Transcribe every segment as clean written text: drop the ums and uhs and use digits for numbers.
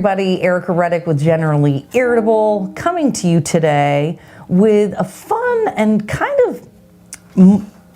everybody, Ericka Redic with Generally Irritable, coming to you today with a fun and kind of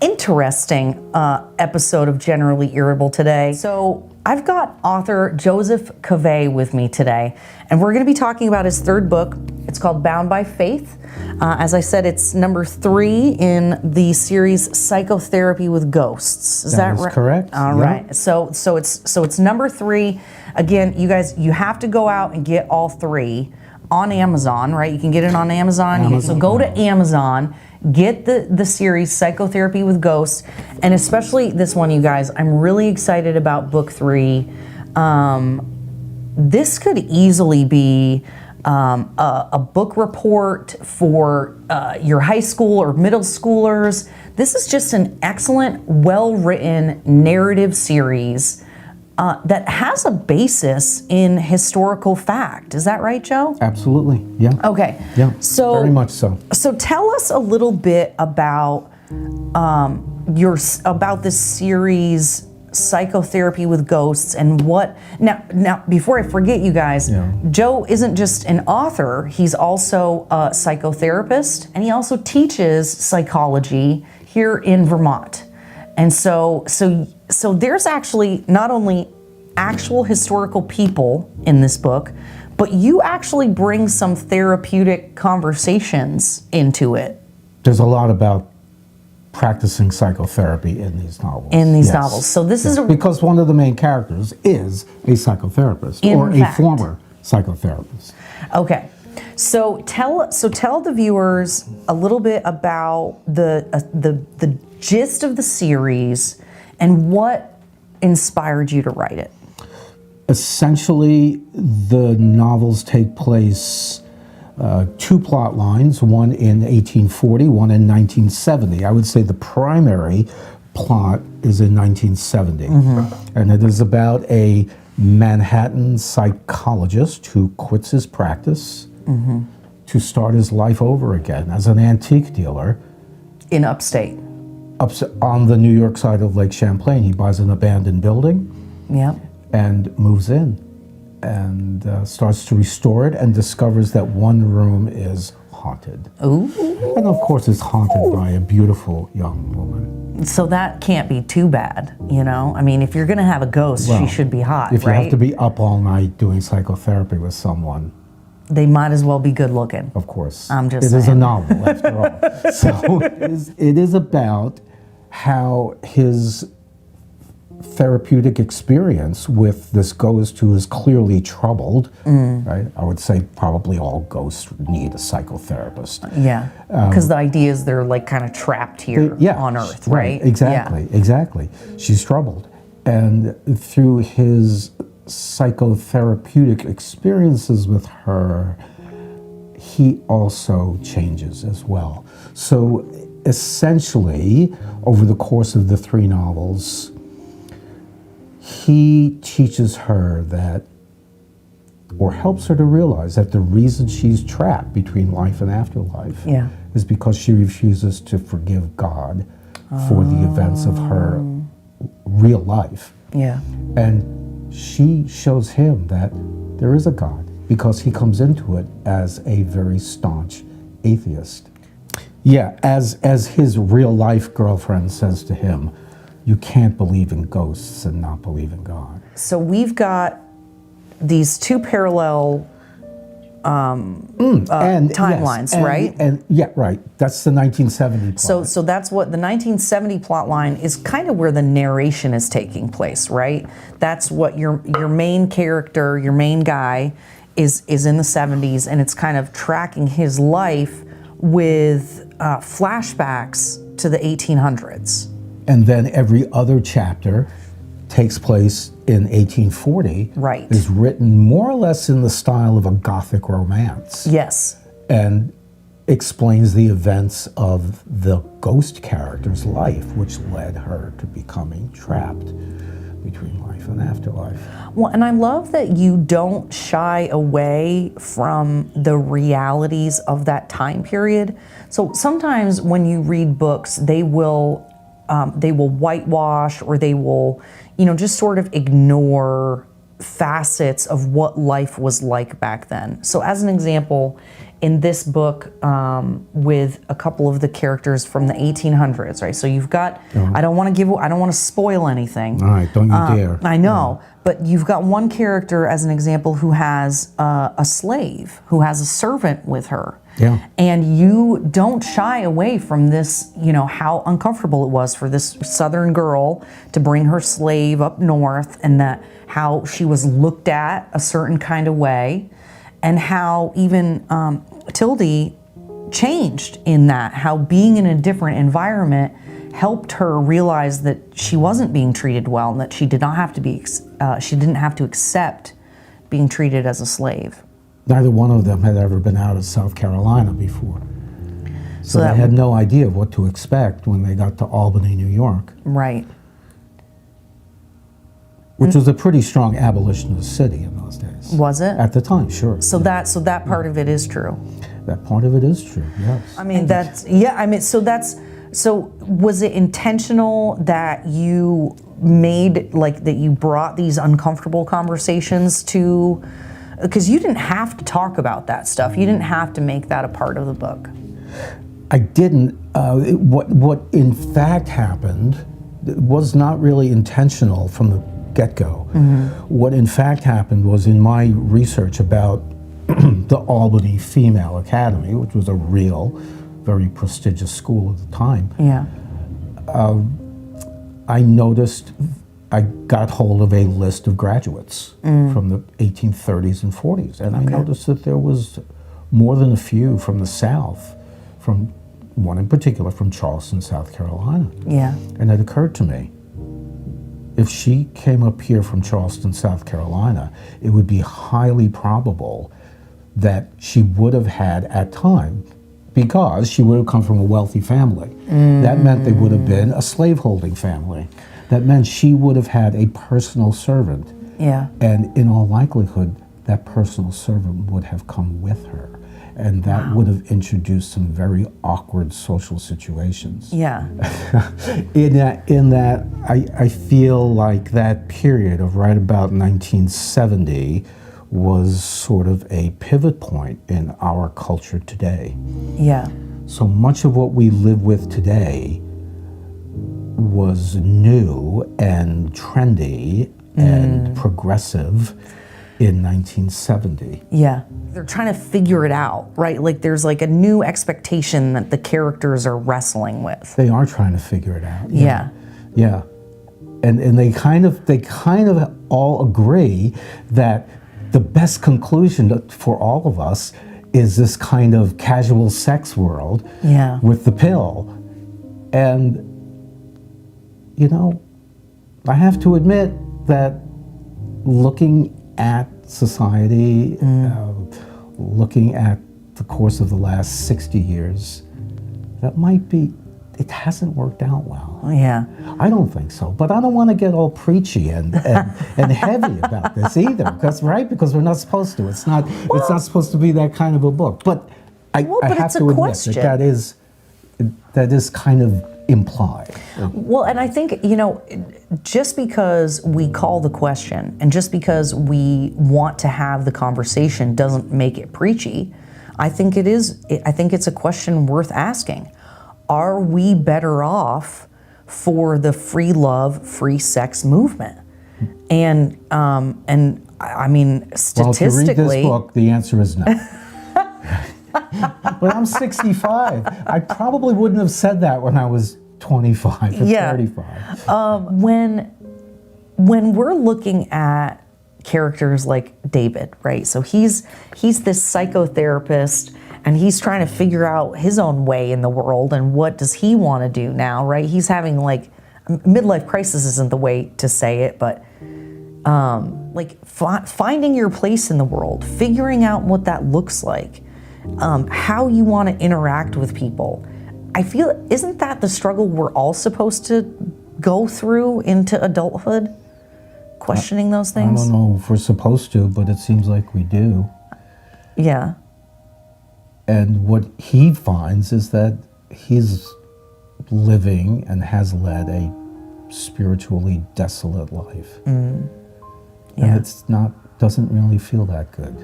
interesting episode of Generally Irritable today. So I've got author Joe Covais with me today, and we're going to be talking about his third book. It's called Bound by Faith. As I said, it's number 3 in the series Psychotherapy with Ghosts. Is that right? Correct. All right. So it's number 3. Again, you guys, you have to go out and get all 3 on Amazon, right? You can get it on Amazon. So go to Amazon, get the series Psychotherapy with Ghosts, and especially this one, you guys. I'm really excited about book 3. This could easily be a book report for your high school or middle schoolers. This is just an excellent, well-written narrative series that has a basis in historical fact. Is that right, Joe? Absolutely, yeah. Okay. Yeah, so, very much so. So tell us a little bit about about this series, Psychotherapy with Ghosts, and what now before I forget, you guys, Joe isn't just an author, he's also a psychotherapist, and he also teaches psychology here in Vermont. And so there's actually not only actual historical people in this book, but you actually bring some therapeutic conversations into it. There's a lot about practicing psychotherapy in these novels. Novels. So this is because one of the main characters is a psychotherapist or a former psychotherapist. Okay. So tell the viewers a little bit about the gist of the series and what inspired you to write it. Essentially, the novels take place 2 plot lines, one in 1840, one in 1970. I would say the primary plot is in 1970. And it is about a Manhattan psychologist who quits his practice to start his life over again as an antique dealer. In upstate. On the New York side of Lake Champlain. He buys an abandoned building and moves in and starts to restore it and discovers that one room is haunted. Ooh. And of course it's haunted by a beautiful young woman. So that can't be too bad, you know? I mean, if you're gonna have a ghost, she should be hot, if right? you have to be up all night doing psychotherapy with someone, they might as well be good looking. of course. I'm just It is a saying. novel after all. So it is about how his therapeutic experience with this ghost who is clearly troubled, right? I would say probably all ghosts need a psychotherapist. Yeah, because the idea is they're like kind of trapped here on Earth, right? Exactly. She's troubled. And through his psychotherapeutic experiences with her, he also changes as well. So essentially, over the course of the 3 novels, he teaches her that, or helps her to realize that the reason she's trapped between life and afterlife is because she refuses to forgive God for the events of her real life. Yeah. And she shows him that there is a God because he comes into it as a very staunch atheist. Yeah, as his real life girlfriend says to him, you can't believe in ghosts and not believe in God. So we've got these 2 parallel timelines, right? And right. That's the 1970 plot. So that's what the 1970 plot line is, kind of where the narration is taking place, right? That's what your main character, your main guy, is in the 70s, and it's kind of tracking his life with flashbacks to the 1800s. And then every other chapter takes place in 1840. Right. Is written more or less in the style of a Gothic romance. Yes. And explains the events of the ghost character's life, which led her to becoming trapped between life and afterlife. Well, and I love that you don't shy away from the realities of that time period. So sometimes when you read books, they will whitewash, or they will, just sort of ignore facets of what life was like back then. So as an example, in this book, with a couple of the characters from the 1800s, right? So you've got, I don't want to spoil anything. All right, don't you dare. I know, but you've got one character as an example who has a slave, who has a servant with her. Yeah. And you don't shy away from this, how uncomfortable it was for this Southern girl to bring her slave up north, and that how she was looked at a certain kind of way, and how even Tildy changed in that, how being in a different environment helped her realize that she wasn't being treated well, and that she did not have to be, she didn't have to accept being treated as a slave. Neither one of them had ever been out of South Carolina before. So they had no idea of what to expect when they got to Albany, New York. Right. Which was a pretty strong abolitionist city in those days. Was it? At the time, sure. So that part of it is true. That part of it is true, yes. I mean, so was it intentional that you made, that you brought these uncomfortable conversations to, because you didn't have to talk about that stuff. You didn't have to make that a part of the book. I didn't. What in fact happened was not really intentional from the get-go. Mm-hmm. What in fact happened was, in my research about the Albany Female Academy, which was a real, very prestigious school at the time, I noticed, I got hold of a list of graduates from the 1830s and 40s, and I noticed that there was more than a few from the South, from one in particular from Charleston, South Carolina. Yeah. And it occurred to me, if she came up here from Charleston, South Carolina, it would be highly probable that she would have had at time, because she would have come from a wealthy family. That meant they would have been a slaveholding family. That meant she would have had a personal servant. Yeah. And in all likelihood, that personal servant would have come with her. And that would have introduced some very awkward social situations. Yeah. In that, I feel like that period of right about 1970 was sort of a pivot point in our culture today. Yeah. So much of what we live with today was new and trendy and progressive in 1970. Yeah. They're trying to figure it out, right? There's a new expectation that the characters are wrestling with. They are trying to figure it out. Yeah. Yeah. And they kind of all agree that the best conclusion for all of us is this kind of casual sex world with the pill. And, I have to admit that looking at society, looking at the course of the last 60 years, it hasn't worked out well. Yeah. I don't think so, but I don't want to get all preachy and heavy about this either, because we're not supposed to. It's not supposed to be that kind of a book. But I have to admit that is kind of implied. Well, and I think, just because we call the question and just because we want to have the conversation doesn't make it preachy. I think it's a question worth asking. Are we better off for the free love, free sex movement? And I mean, statistically, well, if you read this book, the answer is no. But I'm 65. I probably wouldn't have said that when I was 25 or 35. When we're looking at characters like David, right? So he's this psychotherapist, and he's trying to figure out his own way in the world, and what does he want to do now, right? He's having midlife crisis isn't the way to say it, but finding your place in the world, figuring out what that looks like, how you want to interact with people. I feel, isn't that the struggle we're all supposed to go through into adulthood? Questioning those things? I don't know if we're supposed to, but it seems like we do. Yeah. And what he finds is that he's living and has led a spiritually desolate life. And doesn't really feel that good.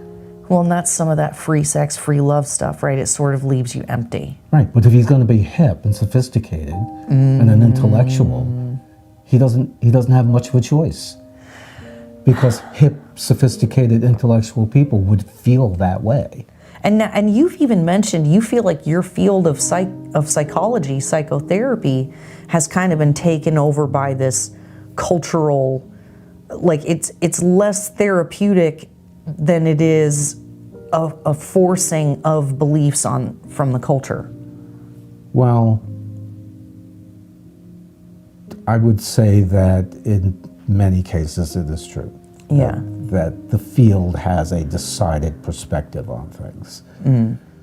Well, and that's some of that free sex, free love stuff, right? It sort of leaves you empty. Right, but if he's going to be hip and sophisticated and an intellectual, he doesn't have much of a choice. Because hip, sophisticated, intellectual people would feel that way. And you've even mentioned you feel like your field of psychology, psychotherapy, has kind of been taken over by this cultural, like it's less therapeutic than it is a forcing of beliefs from the culture. Well, I would say that in many cases it is true. Yeah. That the field has a decided perspective on things.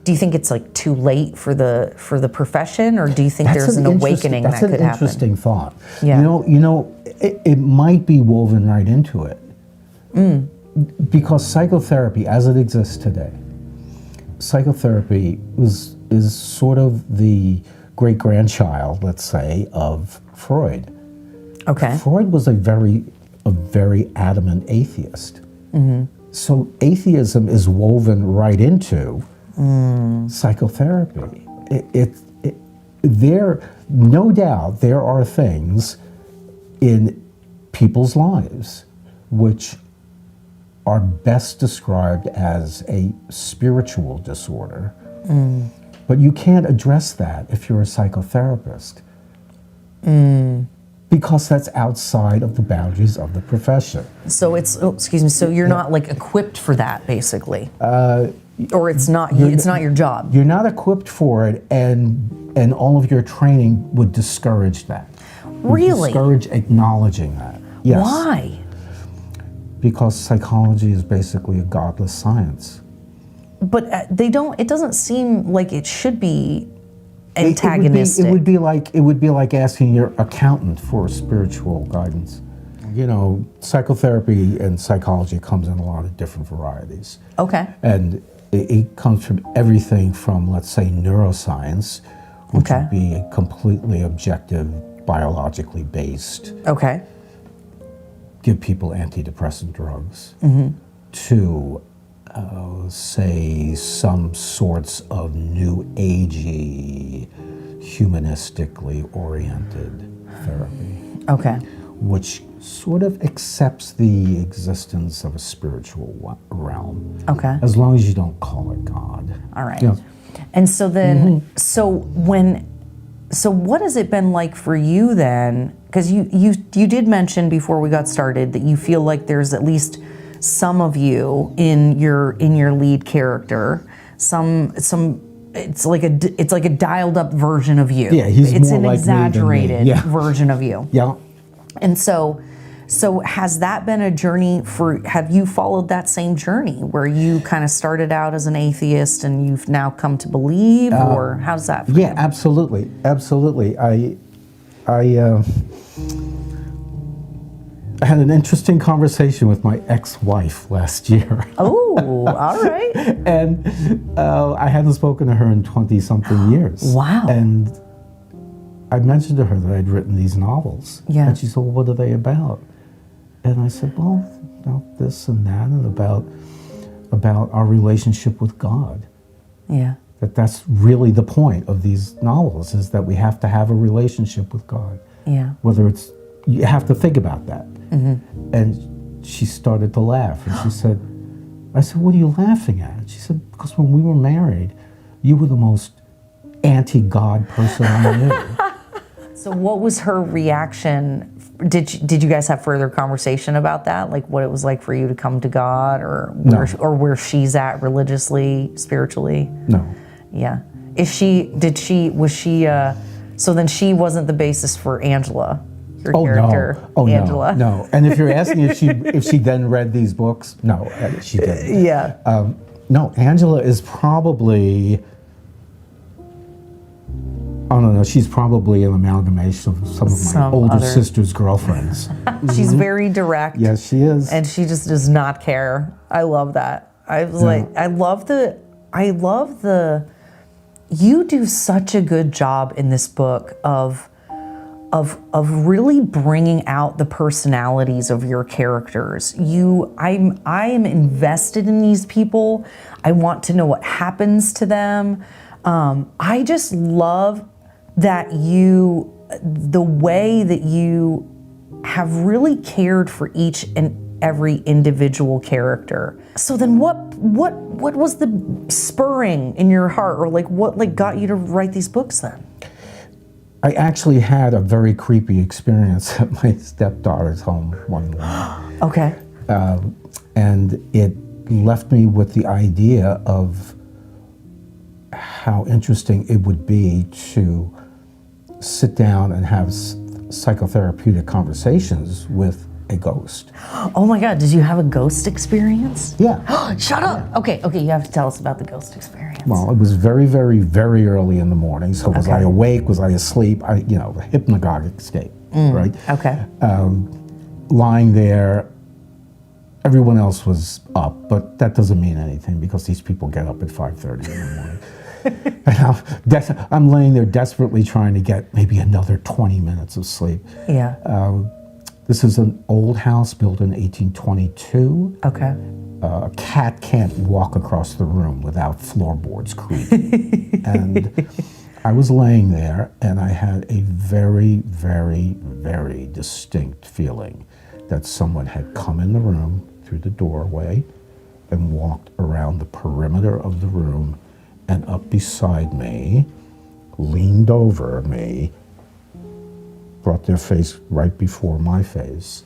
Do you think it's like too late for the profession, or do you think there's an awakening that could happen? That's an interesting thought. Yeah. You know, it might be woven right into it. Because psychotherapy, as it exists today, psychotherapy is sort of the great-grandchild, let's say, of Freud. Okay. Freud was a very adamant atheist. So atheism is woven right into psychotherapy. No doubt there are things in people's lives which are best described as a spiritual disorder. But you can't address that if you're a psychotherapist. Because that's outside of the boundaries of the profession. So so you're not like equipped for that, basically. Or it's not your job. You're not equipped for it, and all of your training would discourage that. Really? Discourage acknowledging that. Yes. Why? Because psychology is basically a godless science. But it doesn't seem like it should be antagonistic. It would be like asking your accountant for spiritual guidance. You know, psychotherapy and psychology comes in a lot of different varieties. Okay. And it comes from everything from, let's say, neuroscience, which would be a completely objective, biologically based. Okay. Give people antidepressant drugs, to say some sorts of new agey, humanistically oriented therapy. Okay. Which sort of accepts the existence of a spiritual realm. Okay. As long as you don't call it God. All right. Yeah. And so then, so what has it been like for you then? Because you did mention before we got started that you feel like there's at least some of you in your lead character. It's like a dialed up version of you. Yeah, he's it's more an like exaggerated me. Yeah. version of you. Yeah. And so has that been a journey have you followed that same journey where you kind of started out as an atheist and you've now come to believe, or how's that for you? Yeah, absolutely. Absolutely. I had an interesting conversation with my ex-wife last year. Oh, all right. And I hadn't spoken to her in 20-something years. Wow. And I mentioned to her that I'd written these novels. Yeah. And she said, well, what are they about? And I said, well, about this and that, and about our relationship with God. Yeah. That's really the point of these novels, is that we have to have a relationship with God. Yeah. You have to think about that. And she started to laugh, and I said, what are you laughing at? She said, because when we were married, you were the most anti-God person I knew. So what was her reaction? Did you guys have further conversation about that? Like what it was like for you to come to God, or where she's at religiously, spiritually? No. Yeah. So then she wasn't the basis for Angela, your character, Angela. No. And if you're asking if she then read these books, no, she didn't. Yeah. No, Angela is probably, I don't know, she's probably an amalgamation of some of my older sister's girlfriends. She's very direct. Yes, she is. And she just does not care. I love that. I love the, you do such a good job in this book of of really bringing out the personalities of your characters. I am invested in these people. I want to know what happens to them. I just love that the way that you have really cared for each and every individual character. So then what was the spurring in your heart, or what got you to write these books then? I actually had a very creepy experience at my stepdaughter's home one morning. Okay. And it left me with the idea of how interesting it would be to sit down and have psychotherapeutic conversations with a ghost. Oh my God, did you have a ghost experience? Yeah. Shut up. Yeah. Okay, you have to tell us about the ghost experience. Well, it was very, very, very early in the morning. So was I awake? Was I asleep? A hypnagogic state, right? Okay. Lying there, everyone else was up, but that doesn't mean anything because these people get up at 5:30 in the morning. And I'm laying there desperately trying to get maybe another 20 minutes of sleep. Yeah. This is an old house built in 1822. Okay. A cat can't walk across the room without floorboards creaking. And I was laying there and I had a very, very, very distinct feeling that someone had come in the room through the doorway and walked around the perimeter of the room and up beside me, leaned over me, brought their face right before my face,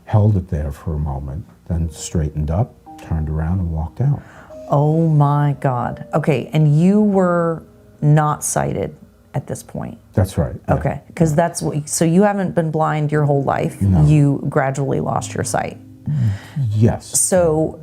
held it there for a moment, then straightened up, turned around and walked out. Oh my God. Okay, and you were not sighted at this point? That's right. Yeah. Okay, because so you haven't been blind your whole life. No. You gradually lost your sight. Yes. So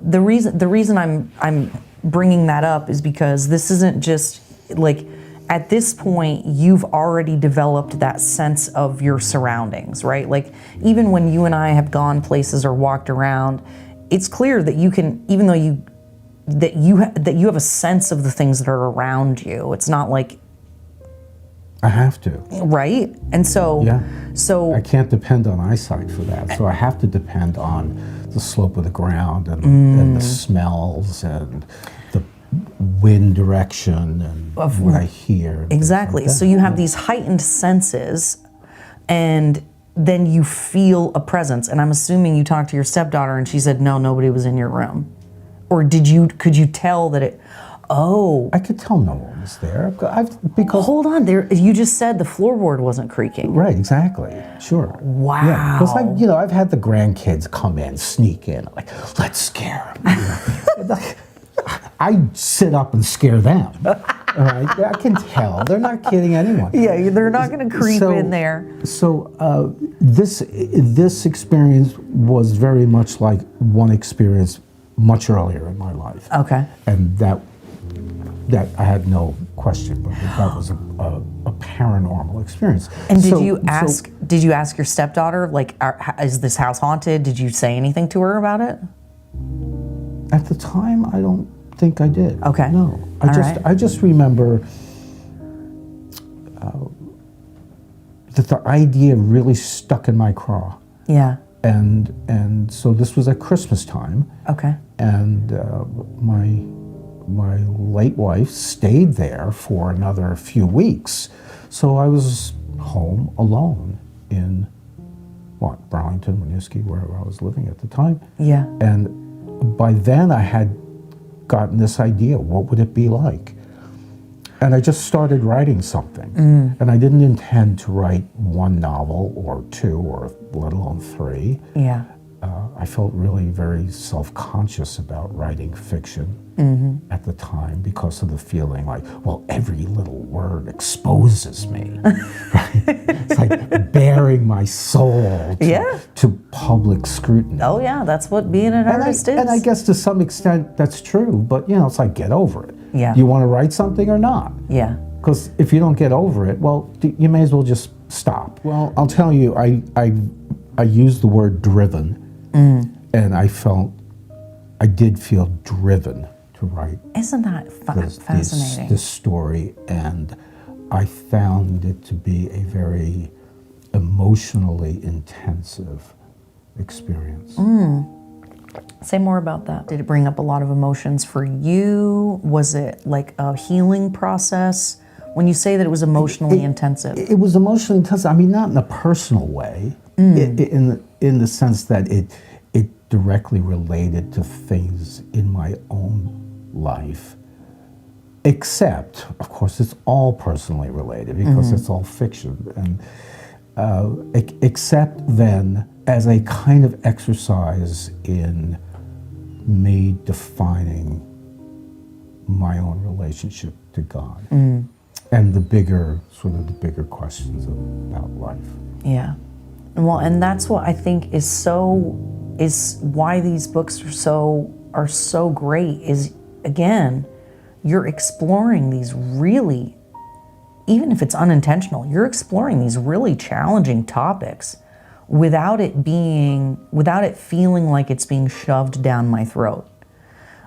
the reason I'm bringing that up is because this isn't just like, at this point, you've already developed that sense of your surroundings, right? Like, even when you and I have gone places or walked around, it's clear that you can, even though that you have a sense of the things that are around you. It's not like I have to. Right? And so, yeah. So I can't depend on eyesight for that. So I have to depend on the slope of the ground and the smells and the wind direction and what I hear. Exactly. Like so you have these heightened senses, and then you feel a presence. And I'm assuming you talked to your stepdaughter and she said, no, nobody was in your room. Or could you tell that it, oh. I could tell no one was there. Because hold on, you just said the floorboard wasn't creaking. Right, exactly. Sure. Wow. Yeah, because I've had the grandkids come in, sneak in, like, let's scare them. I sit up and scare them. All right? I can tell. They're not kidding anyone. Yeah, they're not going to creep in there. So this experience was very much like one experience much earlier in my life. Okay. And that I had no question, but that was a paranormal experience. And did you ask your stepdaughter, like, is this house haunted? Did you say anything to her about it? At the time, I don't think I did. Okay. No. I just remember that the idea really stuck in my craw. Yeah. And so this was at Christmas time. Okay. And my late wife stayed there for another few weeks. So I was home alone in Burlington, Winooski, where I was living at the time. Yeah. And by then I had gotten this idea, what would it be like? And I just started writing something. And I didn't intend to write one novel or two or let alone three. Yeah. I felt really very self-conscious about writing fiction at the time because of the feeling like, well, every little word exposes me. Right? It's like bearing my soul to public scrutiny. Oh yeah, that's what being an artist is. And I guess to some extent that's true, but it's like, get over it. Yeah. You want to write something or not? Yeah. Because if you don't get over it, well, you may as well just stop. Well, I'll tell you, I used the word driven. And I did feel driven to write. Isn't that fascinating? This story, and I found it to be a very emotionally intensive experience. Say more about that. Did it bring up a lot of emotions for you? Was it like a healing process? When you say that it was emotionally intensive. It was emotionally intensive. I mean, not in a personal way, in the sense that it directly related to things in my own life. Except, of course, it's all personally related because it's all fiction. And except then, as a kind of exercise in me defining my own relationship to God and the bigger questions about life. Yeah. Well, and that's what I think is why these books are so great is, again, you're exploring these really, even if it's unintentional, you're exploring these really challenging topics without it feeling like it's being shoved down my throat.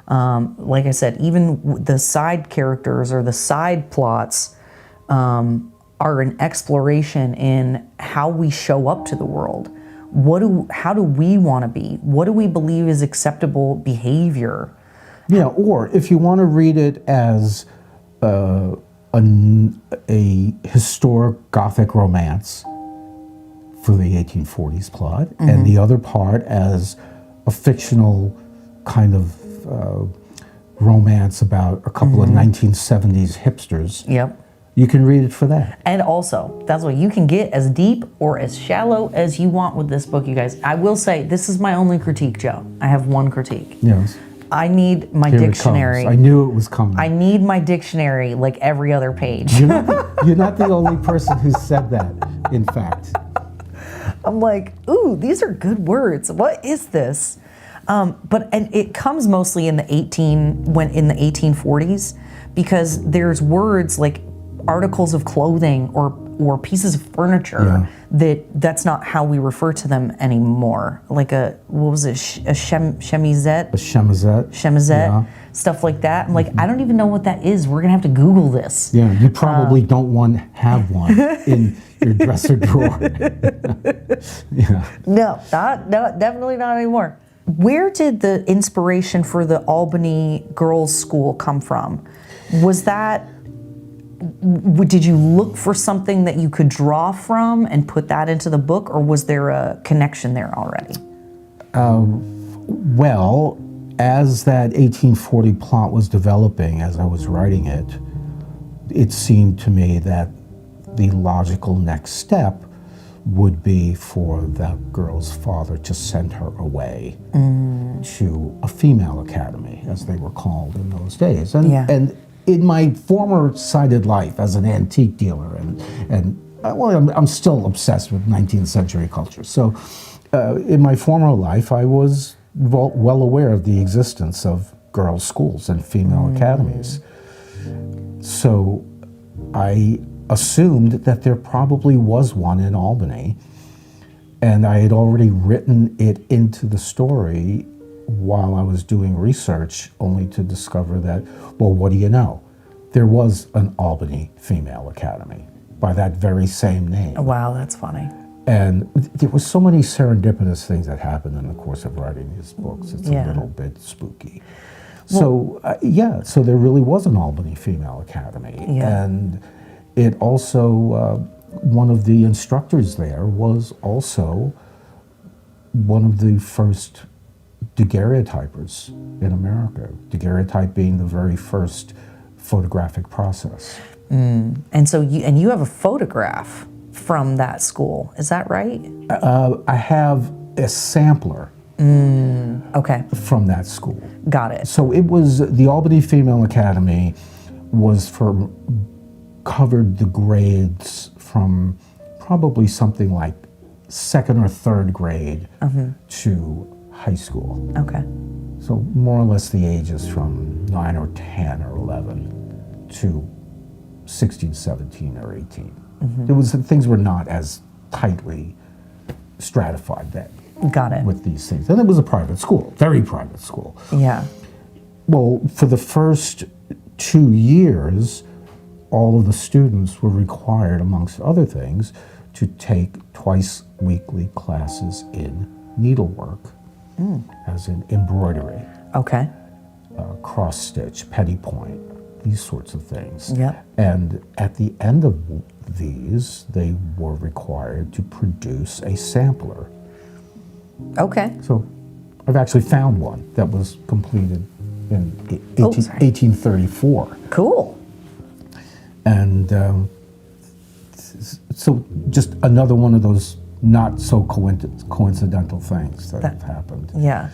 Like I said, even the side characters or the side plots are an exploration in how we show up to the world. How do we want to be? What do we believe is acceptable behavior? Yeah, or if you want to read it as a historic Gothic romance for the 1840s plot, and the other part as a fictional kind of romance about a couple of 1970s hipsters. Yep. You can read it for that. And also, that's what you can get as deep or as shallow as you want with this book, you guys. I will say, this is my only critique, Joe. I have one critique. Yes. I need my Here dictionary. It comes. I knew it was coming. I need my dictionary like every other page. You're not the only person who said that, in fact. I'm like, ooh, these are good words. What is this? And it comes mostly in the 1840s, because there's words like articles of clothing or pieces of furniture that's not how we refer to them anymore. Like a chemisette? A chemisette. Yeah. Stuff like that. I'm like, I don't even know what that is. We're gonna have to Google this. Yeah, you probably don't want to have one in your dresser drawer. Yeah. No, definitely not anymore. Where did the inspiration for the Albany Girls' School come from? Did you look for something that you could draw from and put that into the book, or was there a connection there already? Well, as that 1840 plot was developing, as I was writing it, it seemed to me that the logical next step would be for that girl's father to send her away to a female academy, as they were called in those days. And in my former sided life as an antique dealer, I'm still obsessed with 19th century culture. So in my former life, I was well aware of the existence of girls' schools and female academies. So I assumed that there probably was one in Albany, and I had already written it into the story while I was doing research, only to discover that, well, what do you know? There was an Albany Female Academy by that very same name. Wow, that's funny. And there were so many serendipitous things that happened in the course of writing these books. It's a little bit spooky. So there really was an Albany Female Academy. Yeah. And it also, one of the instructors there was also one of the first daguerreotypers in America. Daguerreotype being the very first photographic process. And so you have a photograph from that school, is that right? I have a sampler Okay. from that school. Got it. So it was, the Albany Female Academy covered the grades from probably something like second or third grade to high school. Okay. So more or less the ages from 9 or 10 or 11 to 16, 17 or 18. Things were not as tightly stratified then. Got it. With these things. And it was a private school, very private school. Yeah. Well, for the first 2 years, all of the students were required, amongst other things, to take twice weekly classes in needlework, as in embroidery, Okay. cross stitch, petty point, these sorts of things. Yep. And at the end of these, they were required to produce a sampler. Okay. So I've actually found one that was completed in Oh, sorry. 1834. Cool. And so just another one of those not so coincidental things that have happened Yeah.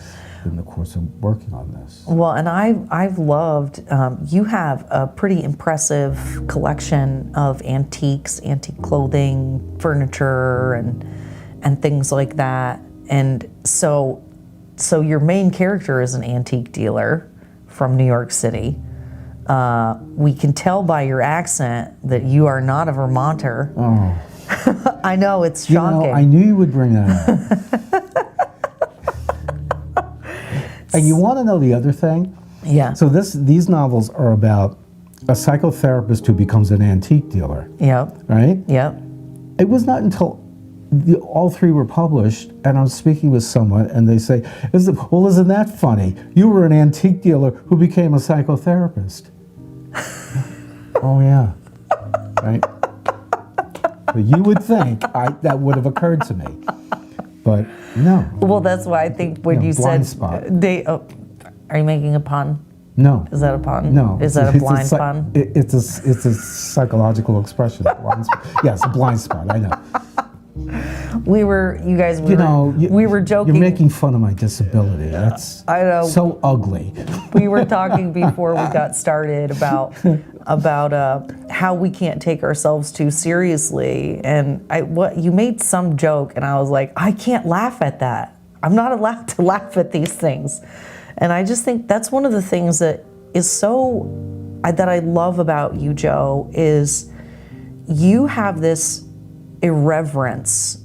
in the course of working on this. Well, and I've loved, you have a pretty impressive collection of antiques, antique clothing, furniture, and things like that. And so your main character is an antique dealer from New York City. We can tell by your accent that you are not a Vermonter. Oh. I know, it's You shocking. know, I knew you would bring that up. And you want to know the other thing? Yeah. So these novels are about a psychotherapist who becomes an antique dealer, Yep. right? Yep. It was not until all three were published, and I'm speaking with someone, and they say, well, isn't that funny? You were an antique dealer who became a psychotherapist. Oh, yeah. Right? But you would think that would have occurred to me. But no. Well, that's why I think when you blind said spot. are you making a pun? No. Is that a pun? No. Is that a blind pun? It's a psychological expression. Blind spot. Yes, a blind spot, I know. We were joking. You're making fun of my disability. That's I know. so ugly. We were talking before we got started about how we can't take ourselves too seriously, and you made some joke, and I was like, I can't laugh at that. I'm not allowed to laugh at these things, and I just think that's one of the things that is that I love about you, Joe, is you have this irreverence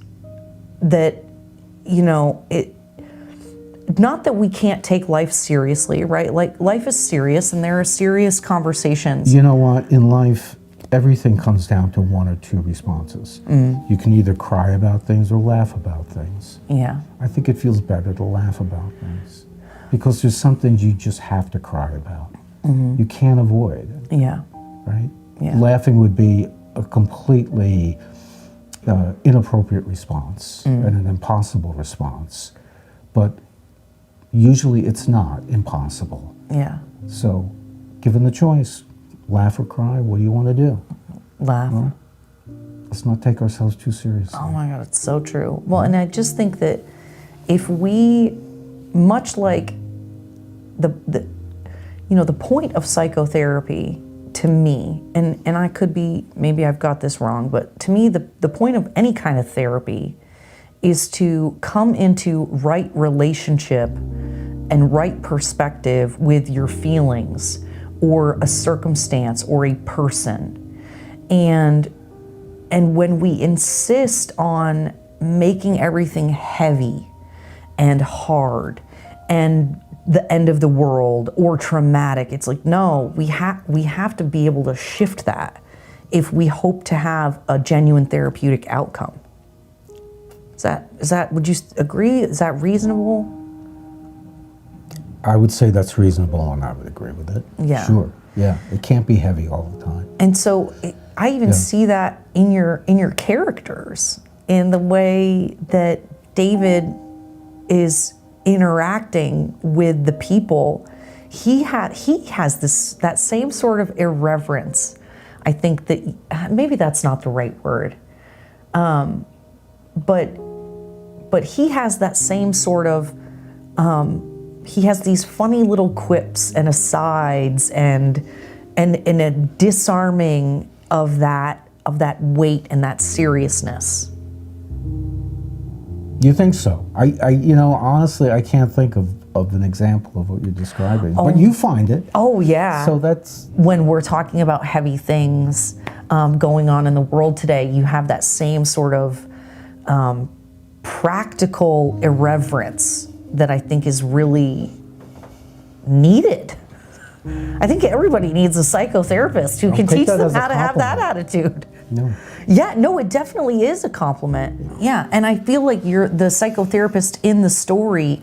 that, not that we can't take life seriously, right? Like, life is serious and there are serious conversations. You know what? In life, everything comes down to one or two responses. You can either cry about things or laugh about things. Yeah. I think it feels better to laugh about things because there's some things you just have to cry about. You can't avoid it, Yeah. right? Yeah. Laughing would be a completely inappropriate response and an impossible response. But usually it's not impossible. Yeah. So, given the choice, laugh or cry, what do you want to do? Laugh. Well, let's not take ourselves too seriously. Oh my God, it's so true. Well, and I just think that if we, much like the point of psychotherapy, to me, and I could be, maybe I've got this wrong, but to me, the point of any kind of therapy is to come into right relationship and right perspective with your feelings or a circumstance or a person. And when we insist on making everything heavy and hard and the end of the world or traumatic, it's like, no, we have to be able to shift that if we hope to have a genuine therapeutic outcome. Is that would you agree? Is that reasonable? I would say that's reasonable, and I would agree with it. Yeah. Sure. Yeah. It can't be heavy all the time. And so I even see that in your characters, in the way that David is interacting with the people. He has that same sort of irreverence. I think that maybe that's not the right word, but he has that same sort of. He has these funny little quips and asides and a disarming of that weight and that seriousness. You think so? I honestly, I can't think of an example of what you're describing, but you find it. Oh, yeah. So that's... When we're talking about heavy things going on in the world today, you have that same sort of practical irreverence that I think is really needed. I think everybody needs a psychotherapist who can take teach that them as a how to have that compliment. attitude. No. Yeah, no, it definitely is a compliment. Yeah, and I feel like the psychotherapist in the story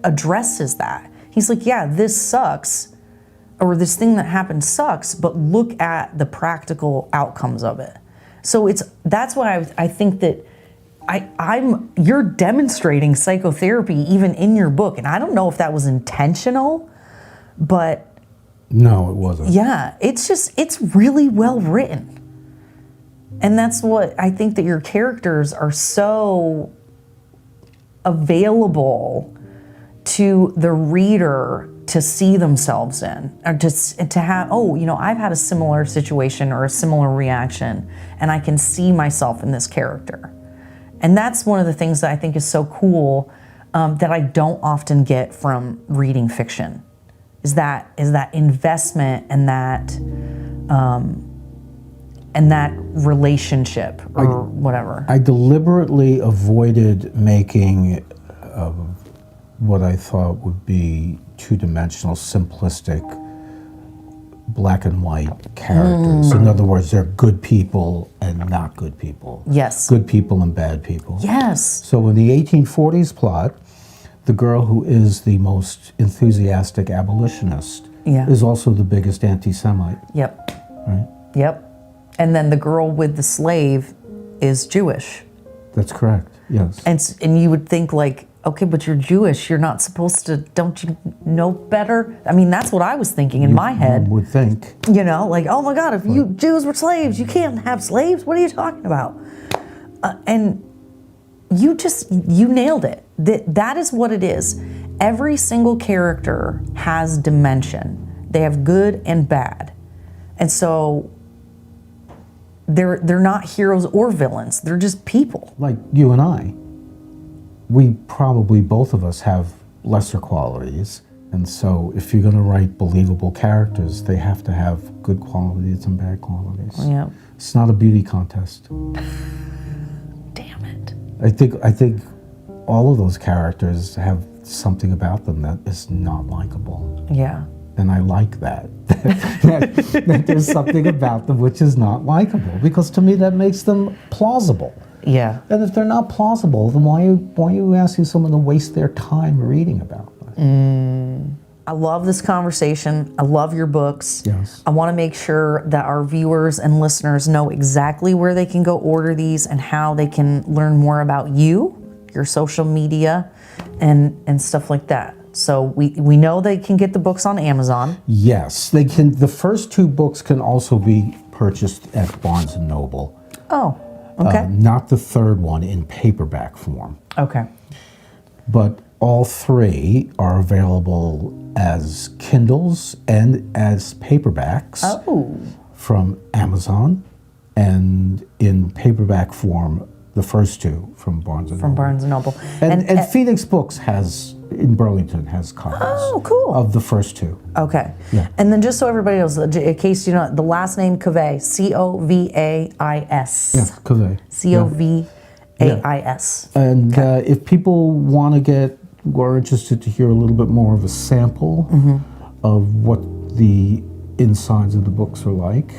addresses that. He's like, yeah, this sucks, or this thing that happened sucks, but look at the practical outcomes of it. So that's why I think that you're demonstrating psychotherapy even in your book, and I don't know if that was intentional, but No, it wasn't. yeah, it's really well written. And that's what I think, that your characters are so available to the reader to see themselves in, or to have, I've had a similar situation or a similar reaction, and I can see myself in this character. And that's one of the things that I think is so cool, that I don't often get from reading fiction, is that investment and that relationship or whatever. I deliberately avoided making what I thought would be two-dimensional, simplistic, black and white characters. In other words, they're good people and not good people. Yes. Good people and bad people. Yes. So in the 1840s plot, the girl who is the most enthusiastic abolitionist is also the biggest anti-Semite. Yep. Right? Yep. And then the girl with the slave is Jewish. That's correct, yes. And you would think, like, okay, but you're Jewish. You're not supposed to, don't you know better? I mean, that's what I was thinking in my head. You would think. Like, oh my God, if you Jews were slaves, you can't have slaves. What are you talking about? And you nailed it. That is what it is. Every single character has dimension. They have good and bad. And so they're not heroes or villains. They're just people. Like you and I. We probably, both of us, have lesser qualities. And so if you're going to write believable characters, they have to have good qualities and bad qualities. Yeah. It's not a beauty contest. Damn it. I think all of those characters have something about them that is not likable. Yeah. And I like that. that there's something about them which is not likable, because to me that makes them plausible. Yeah. And if they're not plausible, then why are you asking someone to waste their time reading about them? I love this conversation. I love your books. Yes. I want to make sure that our viewers and listeners know exactly where they can go order these and how they can learn more about you, your social media, and stuff like that. So we know they can get the books on Amazon. Yes, they can. The first two books can also be purchased at Barnes & Noble. Oh, okay. Not the third one in paperback form. Okay. But all three are available as Kindles and as paperbacks from Amazon, and in paperback form, the first two from Barnes & Noble. From Barnes & Noble. And Phoenix Books in Burlington has copies of the first two. Okay. Yeah. And then just so everybody knows, in case you know, the last name Covais, Covais. Yeah, Covais. Covais. And if people want to get, or interested to hear a little bit more of a sample of what the insides of the books are like,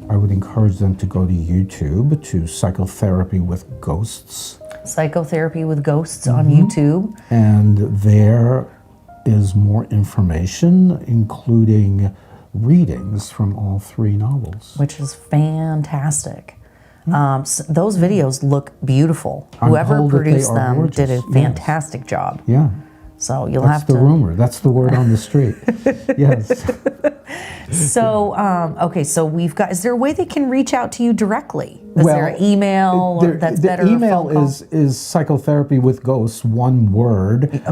I would encourage them to go to YouTube to Psychotherapy with Ghosts. Psychotherapy with Ghosts on YouTube. And there is more information, including readings from all three novels. Which is fantastic. Those videos look beautiful. Whoever produced them gorgeous. did a fantastic job. Yeah. So you'll That's have to. the rumor. That's the word on the street. Yes. So, okay, so we've got, is there a way they can reach out to you directly? Is there an email that's better? The email is psychotherapy with ghosts, one word,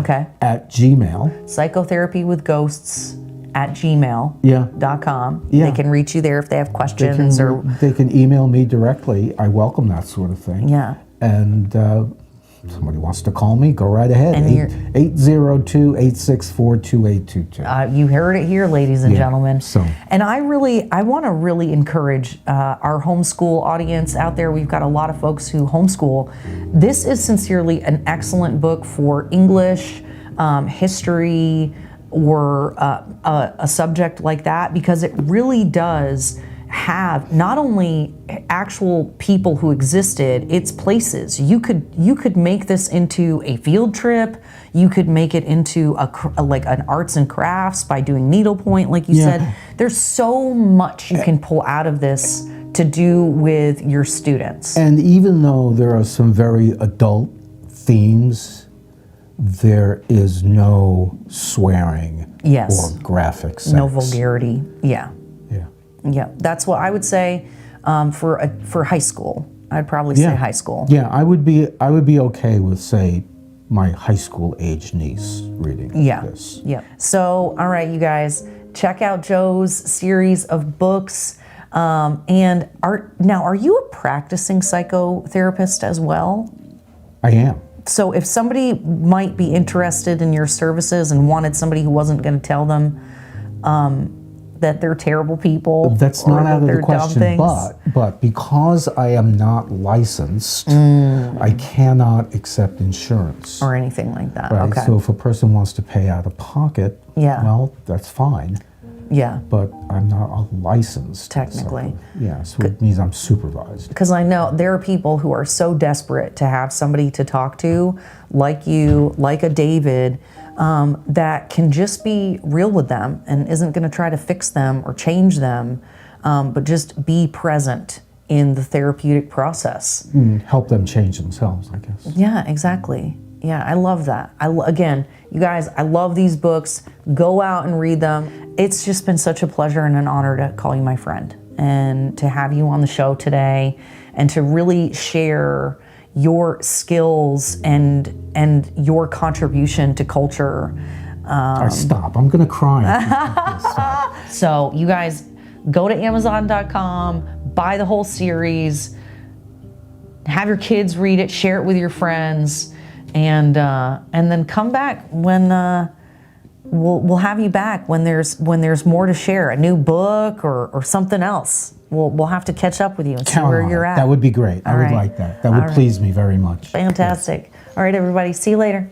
at Gmail. Psychotherapy with ghosts at gmail.com. Yeah. They can reach you there if they have questions they can email me directly. I welcome that sort of thing. Yeah. And somebody wants to call me, go right ahead. 802-864-2822. You heard it here, ladies and gentlemen. So. And I want to really encourage our homeschool audience out there. We've got a lot of folks who homeschool. This is sincerely an excellent book for English, history, or a subject like that, because it really does have not only actual people who existed, it's places. You could make this into a field trip. You could make it into like an arts and crafts by doing needlepoint, like you said. There's so much you can pull out of this to do with your students. And even though there are some very adult themes, there is no swearing or graphic sex. No vulgarity. Yeah. Yeah. Yeah. That's what I would say for high school. I'd probably say high school. Yeah, I would be okay with, say, my high school age niece reading this. Yeah. So, all right, you guys, check out Joe's series of books. And are you a practicing psychotherapist as well? I am. So if somebody might be interested in your services and wanted somebody who wasn't going to tell them that they're terrible people, that's not out of the question. Things. But because I am not licensed, I cannot accept insurance or anything like that. Right? Okay. So if a person wants to pay out of pocket, well, that's fine. Yeah. But I'm not a licensed. Technically. So it means I'm supervised. Because I know there are people who are so desperate to have somebody to talk to, like you, like a David, that can just be real with them and isn't going to try to fix them or change them, but just be present in the therapeutic process. Help them change themselves, I guess. Yeah, exactly. Yeah, I love that. Again, you guys, I love these books. Go out and read them. It's just been such a pleasure and an honor to call you my friend and to have you on the show today and to really share your skills and your contribution to culture. Stop. I'm going to cry. So you guys, go to Amazon.com, buy the whole series, have your kids read it, share it with your friends, and then come back when we'll have you back when there's more to share, a new book or something else. We'll have to catch up with you and see where you're at. That would be great. I would like that. That would please me very much. Fantastic. All right, everybody. See you later.